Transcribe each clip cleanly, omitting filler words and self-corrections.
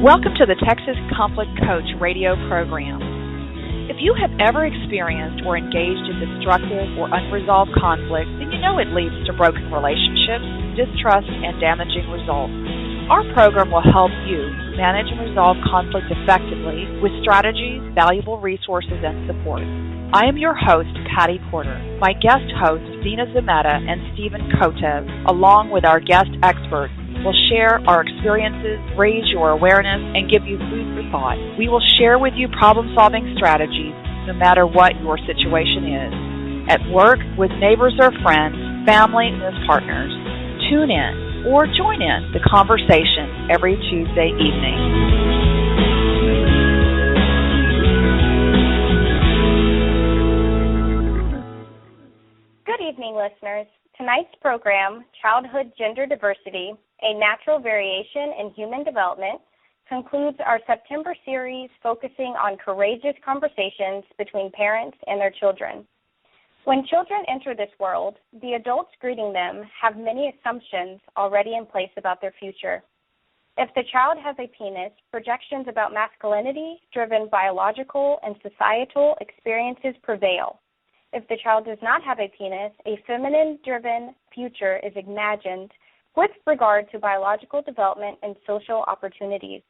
Welcome to the Texas Conflict Coach radio program. If you have ever experienced or engaged in destructive or unresolved conflict, then you know it leads to broken relationships, distrust, and damaging results. Our program will help you manage and resolve conflict effectively with strategies, valuable resources, and support. I am your host, Patty Porter. My guest hosts, Dina Zameta and Stephen Kotev, along with our guest experts, will share our experiences, raise your awareness, and give you food for thought. We will share with you problem-solving strategies no matter what your situation is. At work, with neighbors or friends, family, and as partners. Tune in or join in the conversation every Tuesday evening. Good evening, listeners. Tonight's program, Childhood Gender Diversity, a Natural Variation in Human Development, concludes our September series focusing on courageous conversations between parents and their children. When children enter this world, the adults greeting them have many assumptions already in place about their future. If the child has a penis, projections about masculinity-driven biological and societal experiences prevail. If the child does not have a penis, a feminine-driven future is imagined with regard to biological development and social opportunities.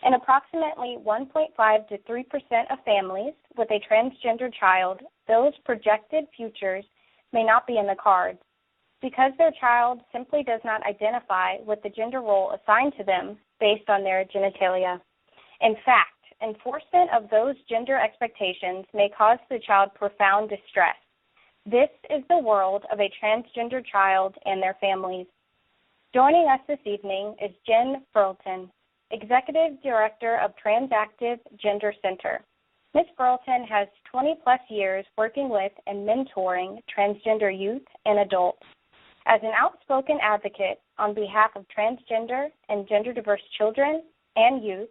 In approximately 1.5 to 3% of families with a transgender child, those projected futures may not be in the cards because their child simply does not identify with the gender role assigned to them based on their genitalia. In fact, enforcement of those gender expectations may cause the child profound distress. This is the world of a transgender child and their families. Joining us this evening is Jenn Burleton, Executive Director of TransActive Gender Center. Ms. Burleton has 20-plus years working with and mentoring transgender youth and adults. As an outspoken advocate on behalf of transgender and gender-diverse children and youth,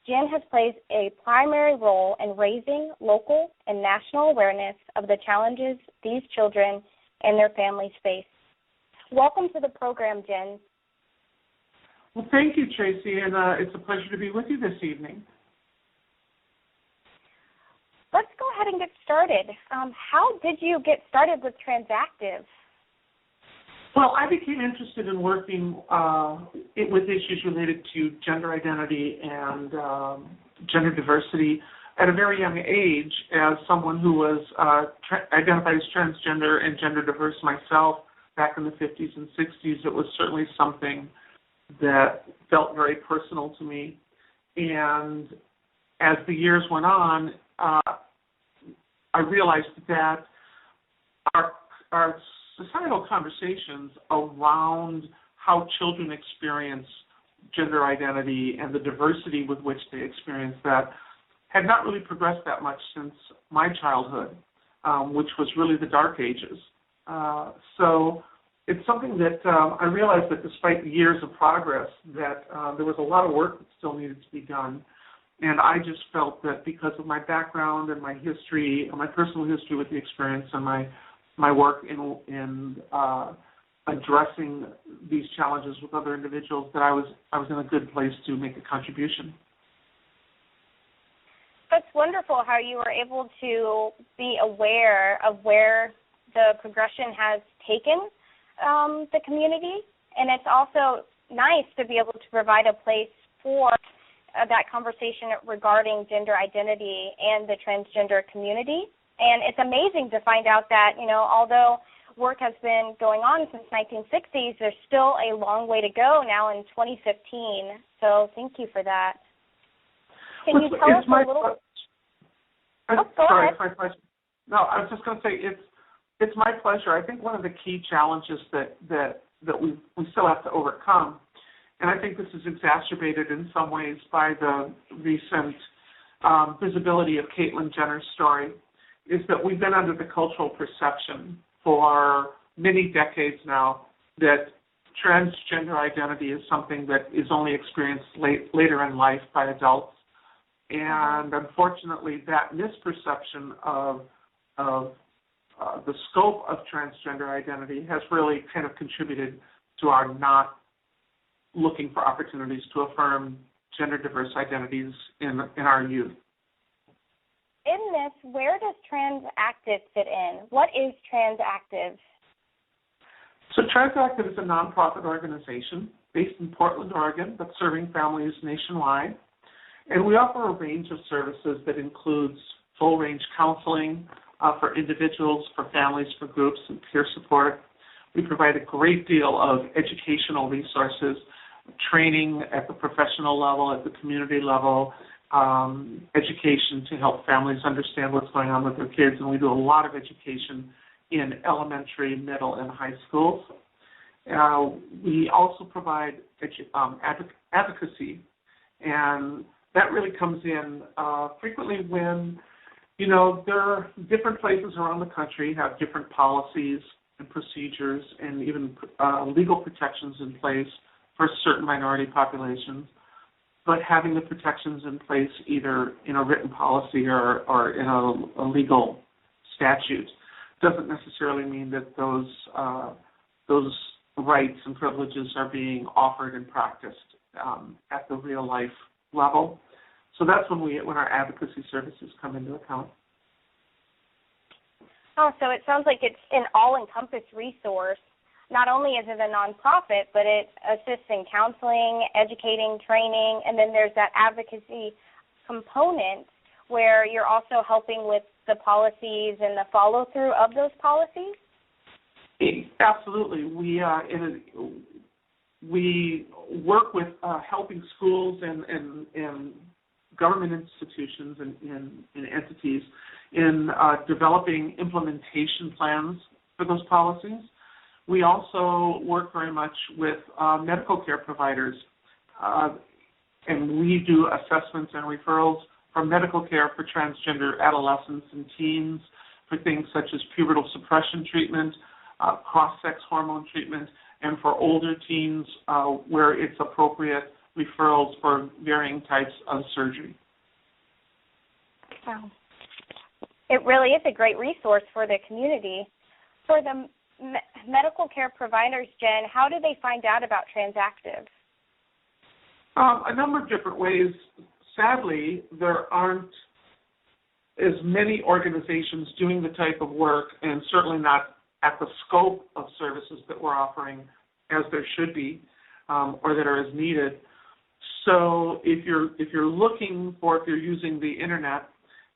Jenn has played a primary role in raising local and national awareness of the challenges these children and their families face. Welcome to the program, Jenn. Well, thank you, Tracy, and it's a pleasure to be with you this evening. Let's go ahead and get started. How did you get started with TransActive? Well, I became interested in working with issues related to gender identity and gender diversity at a very young age. As someone who was identified as transgender and gender diverse myself back in the 50s and 60s, it was certainly something that felt very personal to me. And as the years went on, I realized that our societal conversations around how children experience gender identity and the diversity with which they experience that had not really progressed that much since my childhood, which was really the dark ages. So it's something that I realized that despite years of progress, that there was a lot of work that still needed to be done. And I just felt that because of my background and my history, my personal history with the experience and my work in addressing these challenges with other individuals, that I was in a good place to make a contribution. That's wonderful how you were able to be aware of where the progression has taken the community, and it's also nice to be able to provide a place for that conversation regarding gender identity and the transgender community. And it's amazing to find out that, although work has been going on since 1960s, there's still a long way to go now in 2015. So thank you for that. Can you tell us a little? Go ahead. My pleasure. No, I was just going to say it's my pleasure. I think one of the key challenges that we still have to overcome, and I think this is exacerbated in some ways by the recent visibility of Caitlyn Jenner's story, is that we've been under the cultural perception for many decades now that transgender identity is something that is only experienced later in life by adults. And unfortunately, that misperception of the scope of transgender identity has really kind of contributed to our not looking for opportunities to affirm gender diverse identities in our youth. In this, where does TransActive fit in? What is TransActive? So TransActive is a nonprofit organization based in Portland, Oregon, that's serving families nationwide. And we offer a range of services that includes full-range counseling for individuals, for families, for groups, and peer support. We provide a great deal of educational resources, training at the professional level, at the community level, education to help families understand what's going on with their kids. And we do a lot of education in elementary, middle, and high schools. We also provide advocacy, and that really comes in frequently when, there are different places around the country have different policies and procedures and even legal protections in place for certain minority populations. But having the protections in place either in a written policy or in a legal statute doesn't necessarily mean that those rights and privileges are being offered and practiced at the real life level. So that's when our advocacy services come into account. Oh, so it sounds like it's an all-encompass resource. Not only is it a nonprofit, but it assists in counseling, educating, training, and then there's that advocacy component where you're also helping with the policies and the follow-through of those policies? Absolutely. We work with helping schools and government institutions and entities in developing implementation plans for those policies. We also work very much with medical care providers, and we do assessments and referrals for medical care for transgender adolescents and teens, for things such as pubertal suppression treatment, cross-sex hormone treatment, and for older teens where it's appropriate, referrals for varying types of surgery. Wow. It really is a great resource for the community. For the medical care providers, Jen, how do they find out about TransActive? A number of different ways. Sadly, there aren't as many organizations doing the type of work, and certainly not at the scope of services that we're offering as there should be, or that are as needed. So if you're using the internet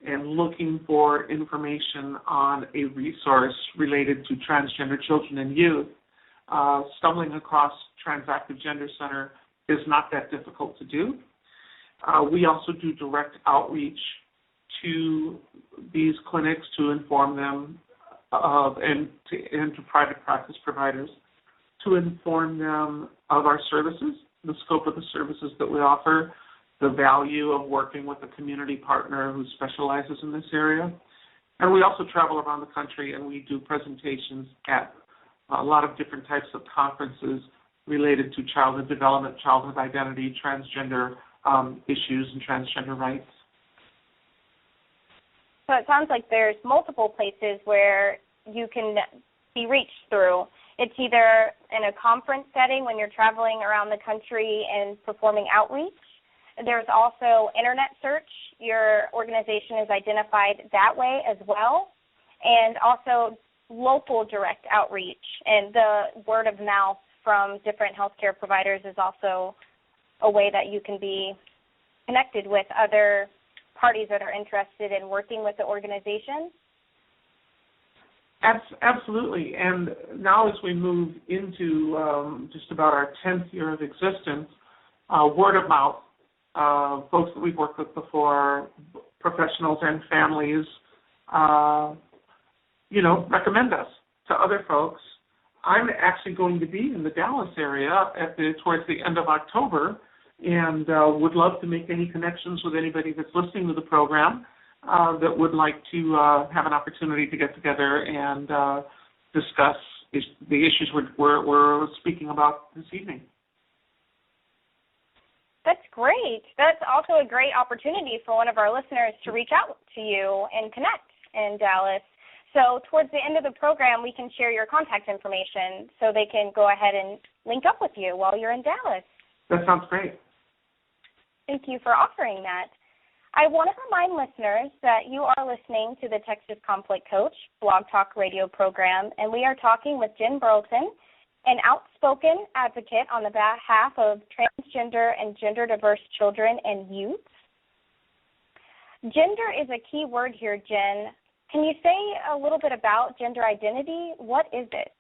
and looking for information on a resource related to transgender children and youth, stumbling across TransActive Gender Center is not that difficult to do. We also do direct outreach to these clinics to inform them and to private practice providers to inform them of our services, the scope of the services that we offer, the value of working with a community partner who specializes in this area. And we also travel around the country and we do presentations at a lot of different types of conferences related to childhood development, childhood identity, transgender issues, and transgender rights. So it sounds like there's multiple places where you can be reached through. It's either in a conference setting when you're traveling around the country and performing outreach. There's also internet search. Your organization is identified that way as well. And also local direct outreach. And the word of mouth from different healthcare providers is also a way that you can be connected with other parties that are interested in working with the organization. Absolutely. And now as we move into just about our 10th year of existence, word of mouth, folks that we've worked with before, professionals and families, recommend us to other folks. I'm actually going to be in the Dallas area towards the end of October, and would love to make any connections with anybody that's listening to the program that would like to have an opportunity to get together and discuss the issues we're speaking about this evening. That's great. That's also a great opportunity for one of our listeners to reach out to you and connect in Dallas. So towards the end of the program, we can share your contact information so they can go ahead and link up with you while you're in Dallas. That sounds great. Thank you for offering that. I want to remind listeners that you are listening to the Texas Conflict Coach Blog Talk radio program, and we are talking with Jenn Burleton, an outspoken advocate on the behalf of transgender and gender-diverse children and youth. Gender is a key word here, Jenn. Can you say a little bit about gender identity? What is it?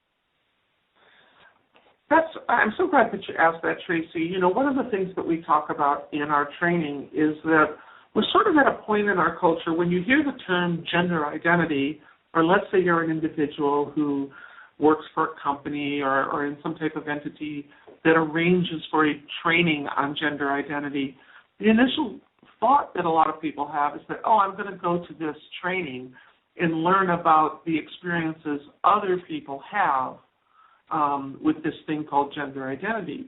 I'm so glad that you asked that, Tracy. You know, one of the things that we talk about in our training is that we're sort of at a point in our culture when you hear the term gender identity, or let's say you're an individual who works for a company or in some type of entity that arranges for a training on gender identity, the initial thought that a lot of people have is that, I'm going to go to this training and learn about the experiences other people have with this thing called gender identity.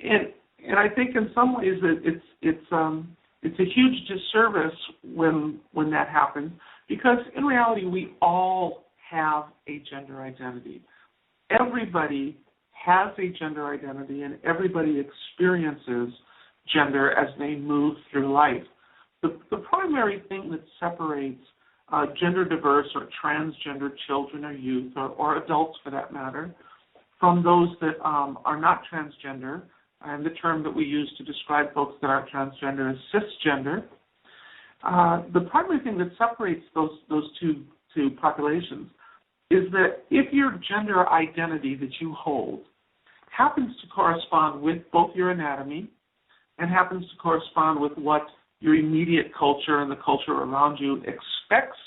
And I think in some ways it's a huge disservice when that happens, because in reality we all have a gender identity. Everybody has a gender identity, and everybody experiences gender as they move through life. The primary thing that separates gender diverse or transgender children or youth, or adults for that matter, from those that are not transgender, and the term that we use to describe folks that aren't transgender is cisgender. The primary thing that separates those two populations is that if your gender identity that you hold happens to correspond with both your anatomy and happens to correspond with what your immediate culture and the culture around you expects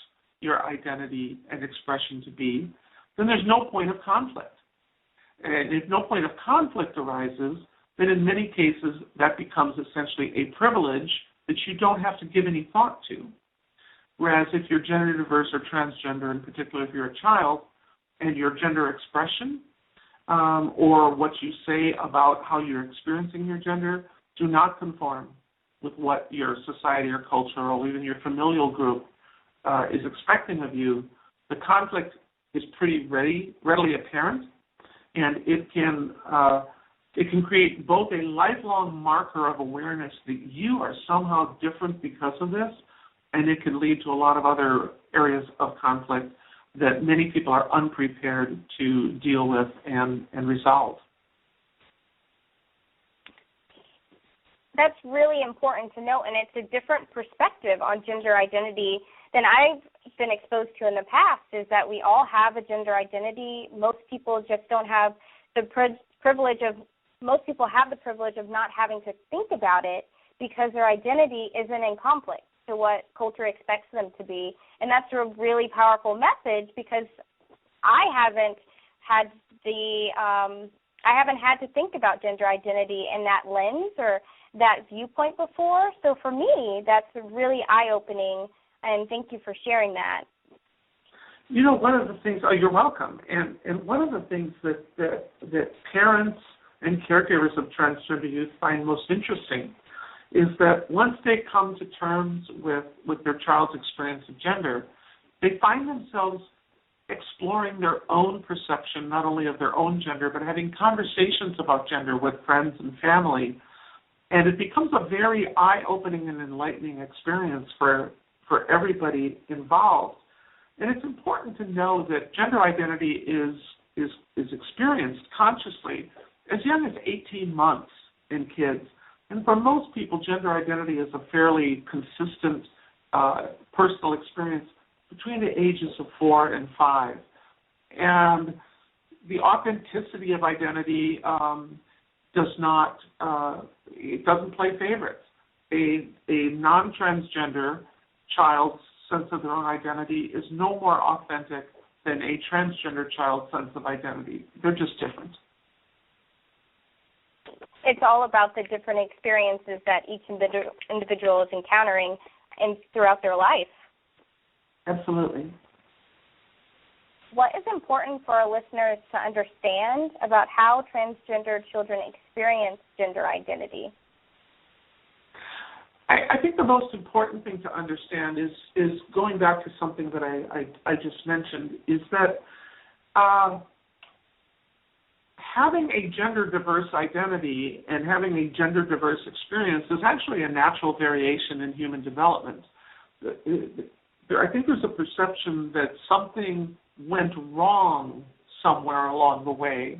your identity and expression to be, then there's no point of conflict. And if no point of conflict arises, then in many cases that becomes essentially a privilege that you don't have to give any thought to. Whereas if you're gender diverse or transgender, in particular if you're a child, and your gender expression or what you say about how you're experiencing your gender do not conform with what your society or culture or even your familial group is expecting of you, the conflict is pretty readily apparent, and it can create both a lifelong marker of awareness that you are somehow different because of this, and it can lead to a lot of other areas of conflict that many people are unprepared to deal with and resolve. That's really important to note, and it's a different perspective on gender identity than I've been exposed to in the past, is that we all have a gender identity. Most people just don't have the privilege of not having to think about it because their identity isn't in conflict to what culture expects them to be. And that's a really powerful message, because I haven't had to think about gender identity in that lens or that viewpoint before. So for me, that's really eye-opening, and thank you for sharing that. You know, one of the things, you're welcome, and one of the things that parents and caregivers of transgender youth find most interesting is that once they come to terms with their child's experience of gender, they find themselves exploring their own perception, not only of their own gender, but having conversations about gender with friends and family. And it becomes a very eye-opening and enlightening experience for everybody involved. And it's important to know that gender identity is experienced consciously as young as 18 months in kids. And for most people, gender identity is a fairly consistent personal experience between the ages of 4 and 5. And the authenticity of identity it doesn't play favorites. A non-transgender child's sense of their own identity is no more authentic than a transgender child's sense of identity. They're just different. It's all about the different experiences that each individual is encountering and throughout their life. Absolutely. What is important for our listeners to understand about how transgender children experience gender identity? I think the most important thing to understand is going back to something that I just mentioned, is that having a gender-diverse identity and having a gender-diverse experience is actually a natural variation in human development. I think there's a perception that something went wrong somewhere along the way,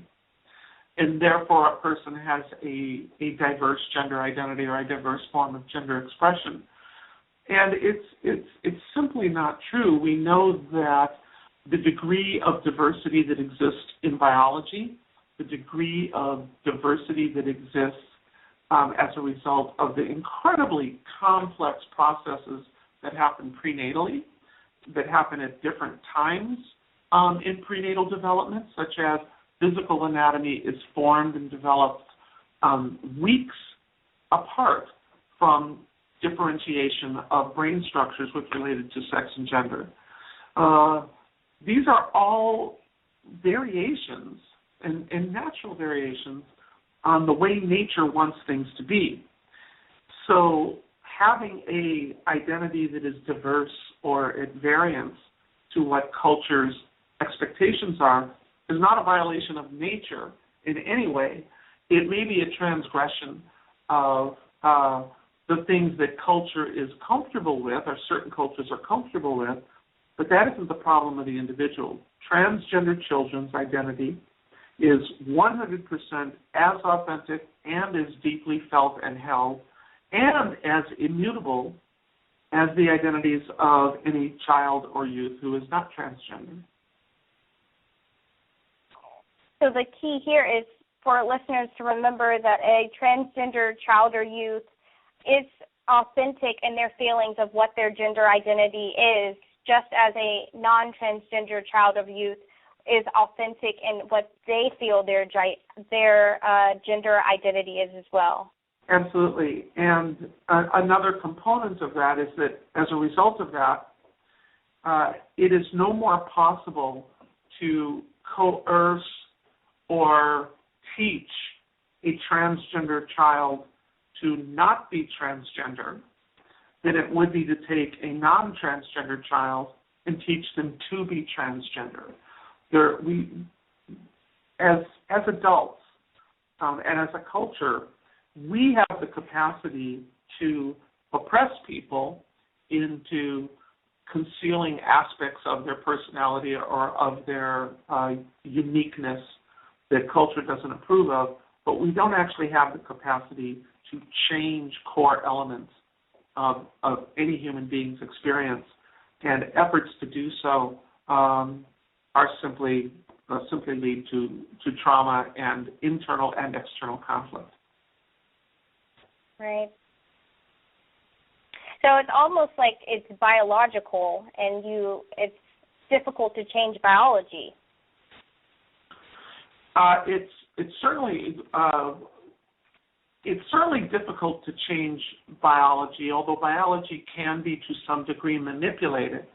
and therefore a person has a diverse gender identity or a diverse form of gender expression. And it's simply not true. We know that the degree of diversity that exists in biology, the degree of diversity that exists as a result of the incredibly complex processes that happen prenatally, that happen at different times in prenatal development, such as physical anatomy is formed and developed weeks apart from differentiation of brain structures which related to sex and gender. These are all variations and natural variations on the way nature wants things to be. So having a identity that is diverse or at variance to what culture's expectations are is not a violation of nature in any way. It may be a transgression of the things that culture is comfortable with, or certain cultures are comfortable with, but that isn't the problem of the individual. Transgender children's identity is 100% as authentic and as deeply felt and held and as immutable as the identities of any child or youth who is not transgender. So the key here is for listeners to remember that a transgender child or youth is authentic in their feelings of what their gender identity is, just as a non-transgender child or youth is authentic in what they feel their gender identity is as well. Absolutely. And another component of that is that as a result of that, it is no more possible to coerce or teach a transgender child to not be transgender than it would be to take a non-transgender child and teach them to be transgender. As adults and as a culture, we have the capacity to oppress people into concealing aspects of their personality or of their uniqueness that culture doesn't approve of, but we don't actually have the capacity to change core elements of any human being's experience, and efforts to do so are simply lead to trauma and internal and external conflict. Right. So it's almost like it's biological, and it's difficult to change biology. It's certainly difficult to change biology, although biology can be to some degree manipulated.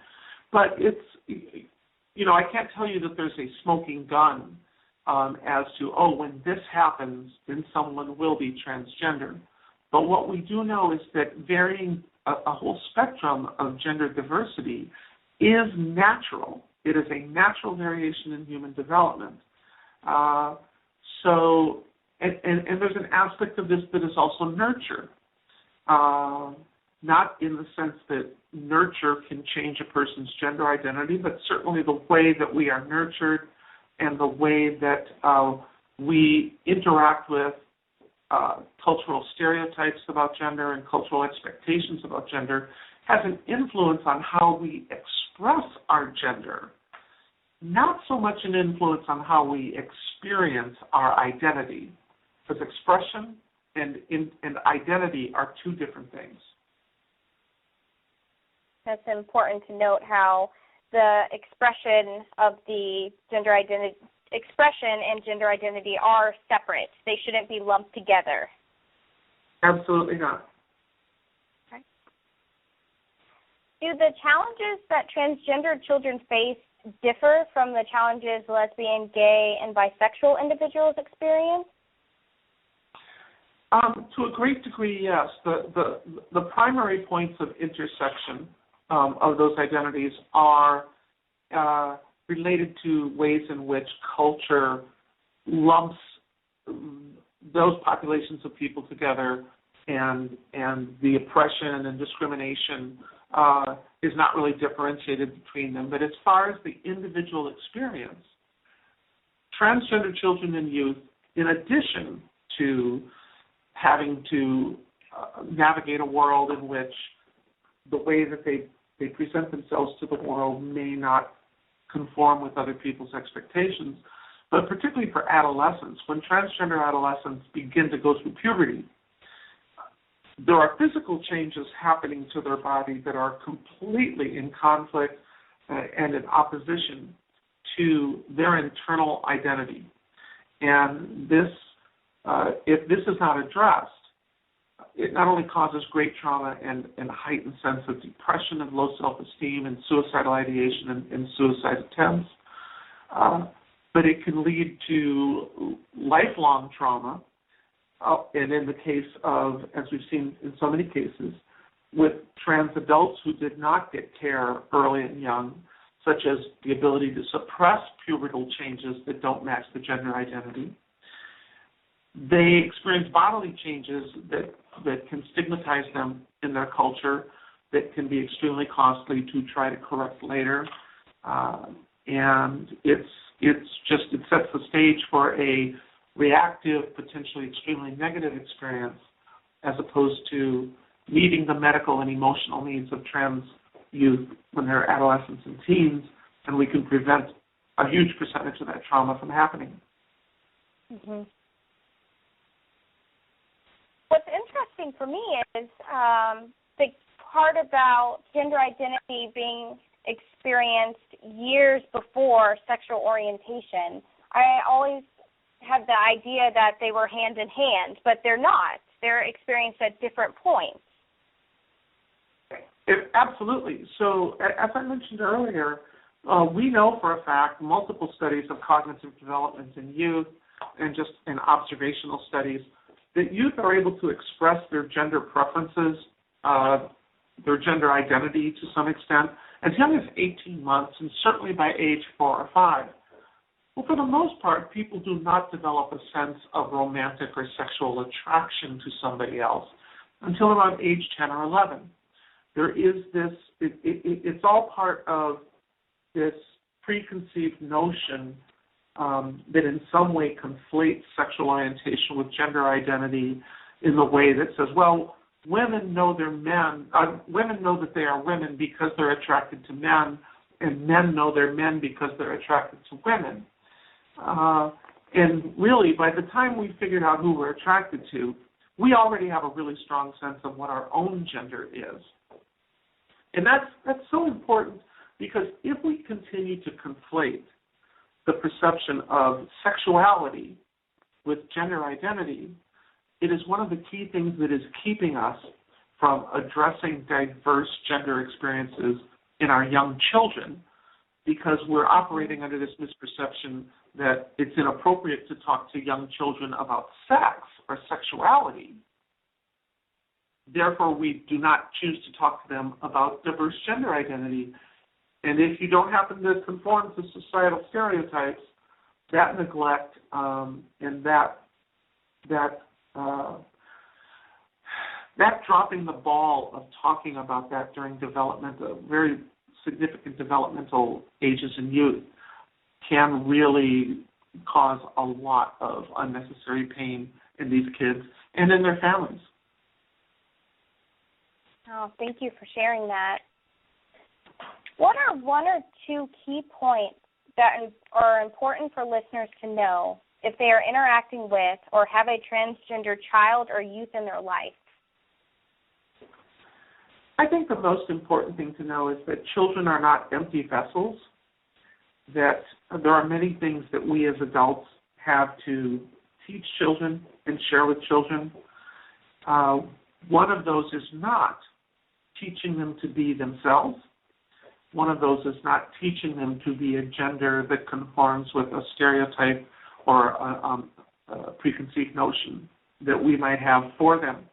But I can't tell you that there's a smoking gun as to, when this happens, then someone will be transgender. But what we do know is that varying a whole spectrum of gender diversity is natural. It is a natural variation in human development. And there's an aspect of this that is also nurture, not in the sense that nurture can change a person's gender identity, but certainly the way that we are nurtured and the way that we interact with cultural stereotypes about gender and cultural expectations about gender has an influence on how we express our gender, not so much an influence on how we experience our identity, because expression and identity are two different things. That's important to note how the expression of the gender identity, expression and gender identity are separate. They shouldn't be lumped together. Absolutely not. Okay. Do the challenges that transgender children face differ from the challenges lesbian, gay, and bisexual individuals experience? To a great degree, yes. The primary points of intersection of those identities are related to ways in which culture lumps those populations of people together, and the oppression and discrimination is not really differentiated between them. But as far as the individual experience, transgender children and youth, in addition to having to navigate a world in which the way that they present themselves to the world may not conform with other people's expectations, but particularly for adolescents, when transgender adolescents begin to go through puberty, there are physical changes happening to their body that are completely in conflict and in opposition to their internal identity. And this, if this is not addressed, it not only causes great trauma and a heightened sense of depression and low self-esteem and suicidal ideation and suicide attempts, but it can lead to lifelong trauma. And in the case of, as we've seen in so many cases, with trans adults who did not get care early and young, such as the ability to suppress pubertal changes that don't match the gender identity, they experience bodily changes that can stigmatize them in their culture, that can be extremely costly to try to correct later. And it sets the stage for a reactive, potentially extremely negative experience, as opposed to meeting the medical and emotional needs of trans youth when they're adolescents and teens, and we can prevent a huge percentage of that trauma from happening. Mm-hmm. What's interesting for me is the part about gender identity being experienced years before sexual orientation. I always had the idea that they were hand in hand, but they're not. They're experienced at different points. Absolutely. So, as I mentioned earlier, we know for a fact, multiple studies of cognitive development in youth and just in observational studies, that youth are able to express their gender preferences, their gender identity to some extent, as young as 18 months and certainly by age 4 or 5. Well, for the most part, people do not develop a sense of romantic or sexual attraction to somebody else until around age 10 or 11. There is this, it's all part of this preconceived notion that in some way conflates sexual orientation with gender identity in the way that says, well, women know they're men, women know that they are women because they're attracted to men, and men know they're men because they're attracted to women. And really, by the time we figured out who we're attracted to, we already have a really strong sense of what our own gender is. And that's so important, because if we continue to conflate the perception of sexuality with gender identity, it is one of the key things that is keeping us from addressing diverse gender experiences in our young children, because we're operating under this misperception that it's inappropriate to talk to young children about sex or sexuality. Therefore, we do not choose to talk to them about diverse gender identity. And if you don't happen to conform to societal stereotypes, that neglect and that dropping the ball of talking about that during development, very significant developmental ages in youth, can really cause a lot of unnecessary pain in these kids and in their families. Oh, thank you for sharing that. What are one or two key points that are important for listeners to know if they are interacting with or have a transgender child or youth in their life? I think the most important thing to know is that children are not empty vessels, that there are many things that we as adults have to teach children and share with children. One of those is not teaching them to be themselves. One of those is not teaching them to be a gender that conforms with a stereotype or a preconceived notion that we might have for them.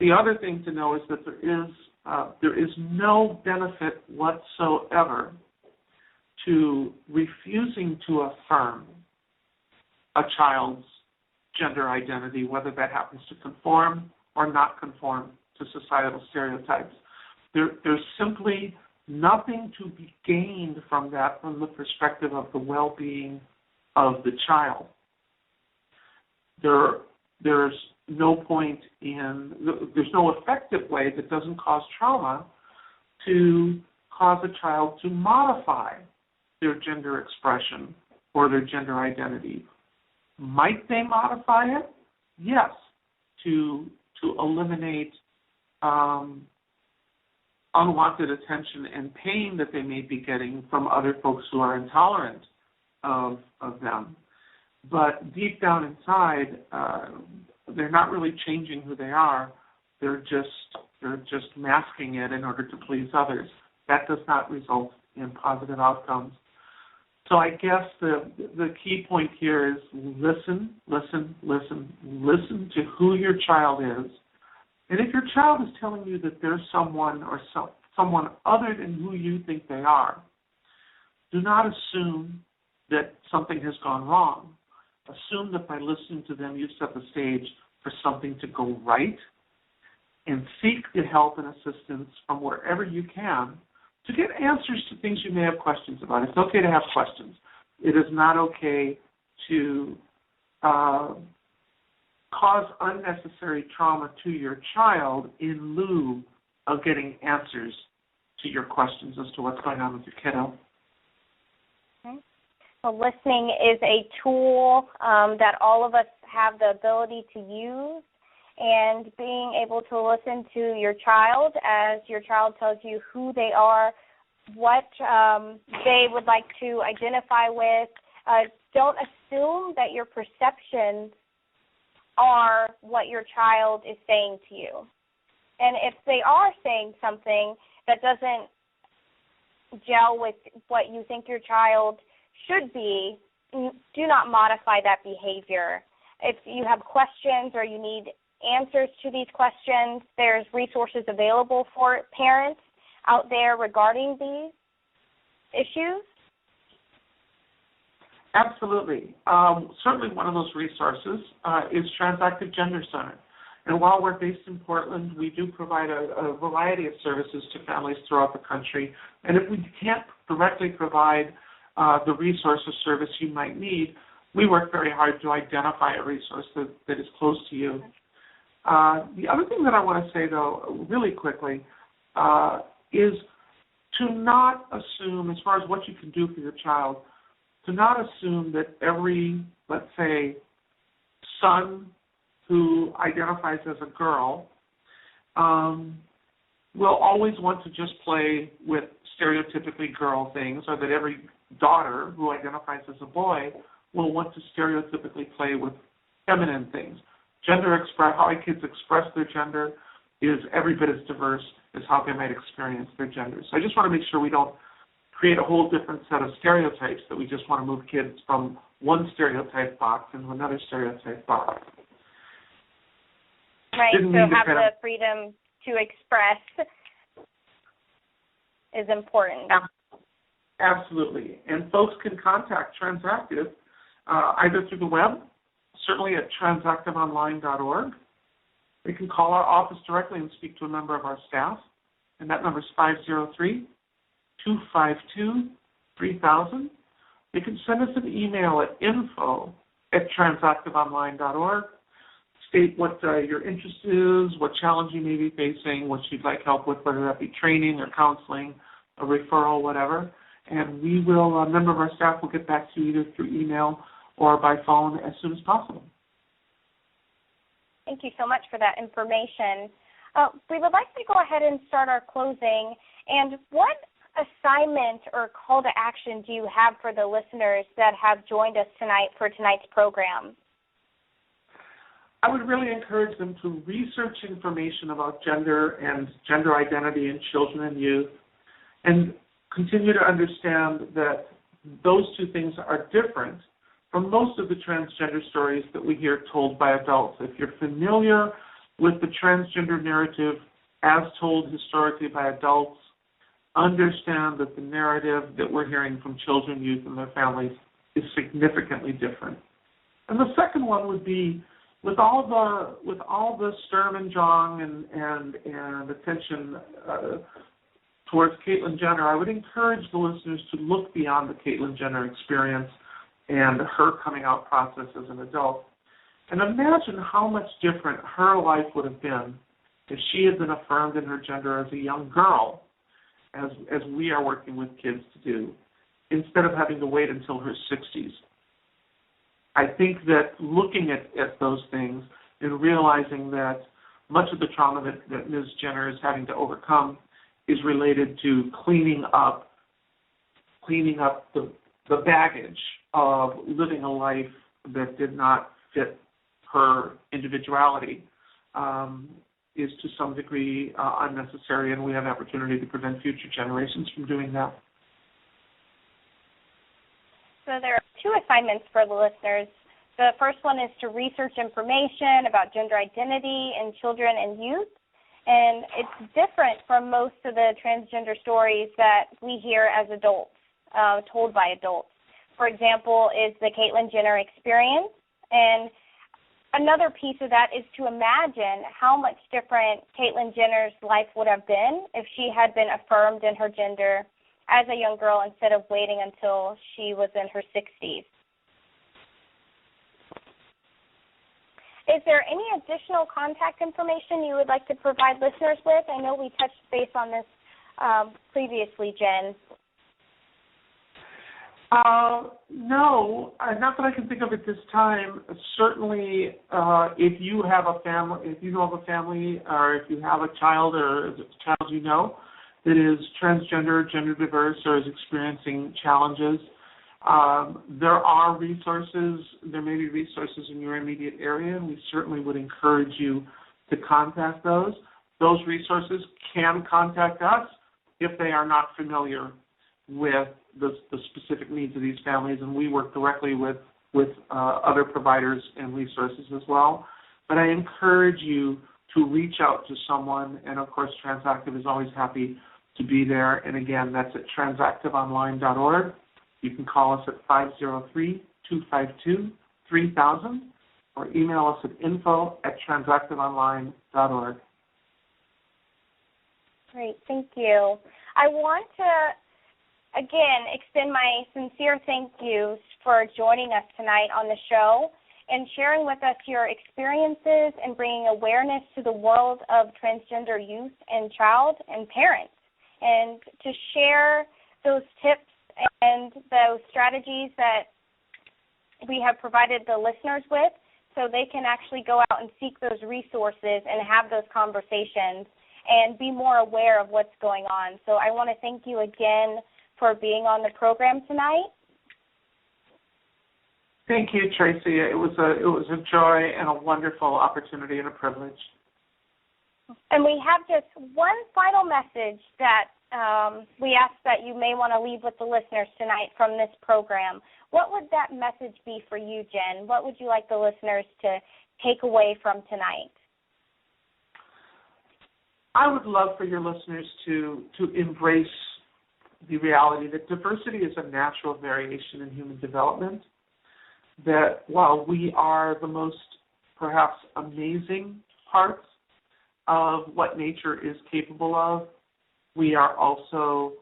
The other thing to know is that there is no benefit whatsoever to refusing to affirm a a child's gender identity, whether that happens to conform or not conform to societal stereotypes. There's simply nothing to be gained from that from the perspective of the well-being of the child. There's no point there's no effective way that doesn't cause trauma to cause a child to modify their gender expression or their gender identity. Might they modify it? Yes, to eliminate unwanted attention and pain that they may be getting from other folks who are intolerant of them. But deep down inside, they're not really changing who they are. They're just masking it in order to please others. That does not result in positive outcomes. So I guess the key point here is listen to who your child is. And if your child is telling you that there's someone or someone other than who you think they are, do not assume that something has gone wrong. Assume that by listening to them, you've set the stage for something to go right, and seek the help and assistance from wherever you can to get answers to things you may have questions about. It's okay to have questions. It is not okay to cause unnecessary trauma to your child in lieu of getting answers to your questions as to what's going on with your kiddo. Okay. Well, listening is a tool that all of us have the ability to use, and being able to listen to your child as your child tells you who they are, what they would like to identify with. Don't assume that your perceptions are what your child is saying to you. And if they are saying something that doesn't gel with what you think your child should be, do not modify that behavior. If you have questions or you need answers to these questions, there's resources available for parents out there regarding these issues. Absolutely. Certainly one of those resources is TransActive Gender Center. And while we're based in Portland, we do provide a variety of services to families throughout the country. And if we can't directly provide the resource or service you might need, we work very hard to identify a resource that is close to you. The other thing that I want to say, though, really quickly, is to not assume, as far as what you can do for your child, to not assume that every, let's say, son who identifies as a girl will always want to just play with stereotypically girl things, or that every daughter who identifies as a boy will want to stereotypically play with feminine things. How kids express their gender is every bit as diverse as how they might experience their gender. So I just want to make sure we don't create a whole different set of stereotypes, that we just want to move kids from one stereotype box into another stereotype box. Right, so have the freedom to express is important. Absolutely. And folks can contact TransActive either through the web, certainly at transactiveonline.org. They can call our office directly and speak to a member of our staff, and that number is 503-252-3000. They can send us an email at info@transactiveonline.org. State what your interest is, what challenge you may be facing, what you'd like help with, whether that be training or counseling, a referral, whatever. And we will, a member of our staff will get back to you either through email or by phone as soon as possible. Thank you so much for that information. We would like to go ahead and start our closing. And what assignment or call to action do you have for the listeners that have joined us tonight for tonight's program? I would really encourage them to research information about gender and gender identity in children and youth, and continue to understand that those two things are different from most of the transgender stories that we hear told by adults. If you're familiar with the transgender narrative as told historically by adults, understand that the narrative that we're hearing from children, youth, and their families is significantly different. And the second one would be, with all the sturm and drang and attention towards Caitlyn Jenner, I would encourage the listeners to look beyond the Caitlyn Jenner experience and her coming out process as an adult, and imagine how much different her life would have been if she had been affirmed in her gender as a young girl, as we are working with kids to do, instead of having to wait until her 60s. I think that looking at those things and realizing that much of the trauma that Ms. Jenner is having to overcome is related to cleaning up the baggage of living a life that did not fit her individuality, is to some degree unnecessary, and we have an opportunity to prevent future generations from doing that. So there are two assignments for the listeners. The first one is to research information about gender identity in children and youth, and it's different from most of the transgender stories that we hear as adults, told by adults. For example, is the Caitlyn Jenner experience, and another piece of that is to imagine how much different Caitlyn Jenner's life would have been if she had been affirmed in her gender as a young girl instead of waiting until she was in her 60s. Is there any additional contact information you would like to provide listeners with? I know we touched base on this previously, Jenn. No, not that I can think of at this time. Certainly, if you have a family, or if you have a child or a child you know that is transgender, gender diverse, or is experiencing challenges, there are resources. There may be resources in your immediate area, and we certainly would encourage you to contact those. Those resources can contact us if they are not familiar with the specific needs of these families, and we work directly with other providers and resources as well. But I encourage you to reach out to someone, and of course TransActive is always happy to be there. And again, that's at transactiveonline.org. You can call us at 503-252-3000 or email us at info@transactiveonline.org. Great, thank you. I want to, again, extend my sincere thank yous for joining us tonight on the show and sharing with us your experiences and bringing awareness to the world of transgender youth and child and parents, and to share those tips and those strategies that we have provided the listeners with so they can actually go out and seek those resources and have those conversations and be more aware of what's going on. So I want to thank you again for being on the program tonight. Thank you, Tracy. It was a joy and a wonderful opportunity and a privilege. And we have just one final message that we ask that you may want to leave with the listeners tonight from this program. What would that message be for you, Jenn? What would you like the listeners to take away from tonight? I would love for your listeners to embrace the reality that diversity is a natural variation in human development, that while we are the most perhaps amazing parts of what nature is capable of, we are also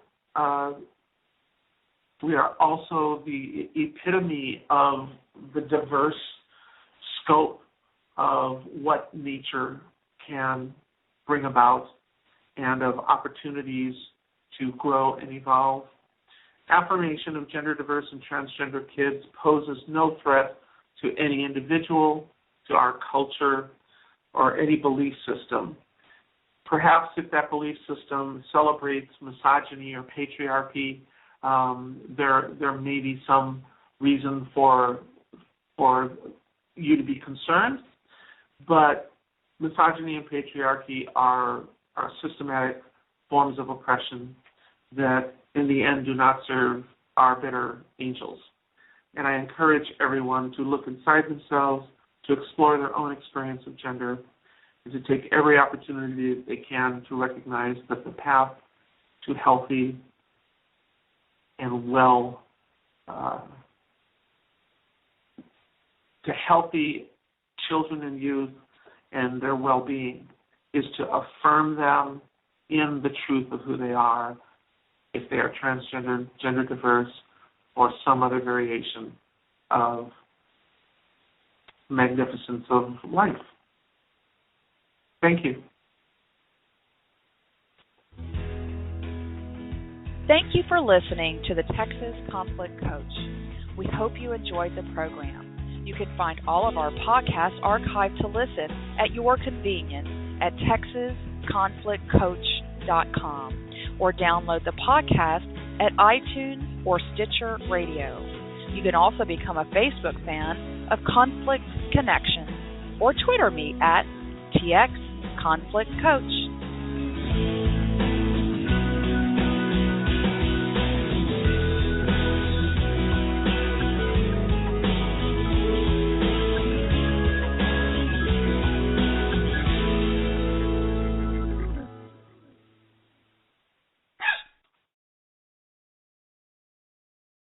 the epitome of the diverse scope of what nature can bring about and of opportunities to grow and evolve. Affirmation of gender diverse and transgender kids poses no threat to any individual, to our culture, or any belief system. Perhaps if that belief system celebrates misogyny or patriarchy, there may be some reason for you to be concerned, but misogyny and patriarchy are systematic forms of oppression that in the end do not serve our better angels. And I encourage everyone to look inside themselves, to explore their own experience of gender, and to take every opportunity that they can to recognize that the path to healthy and well to healthy children and youth and their well-being is to affirm them in the truth of who they are, if they are transgender, gender diverse, or some other variation of magnificence of life. Thank you. Thank you for listening to the Texas Conflict Coach. We hope you enjoyed the program. You can find all of our podcasts archived to listen at your convenience at texasconflictcoach.com or download the podcast at iTunes or Stitcher Radio. You can also become a Facebook fan of Conflict Connection or Twitter me at TX Conflict Coach.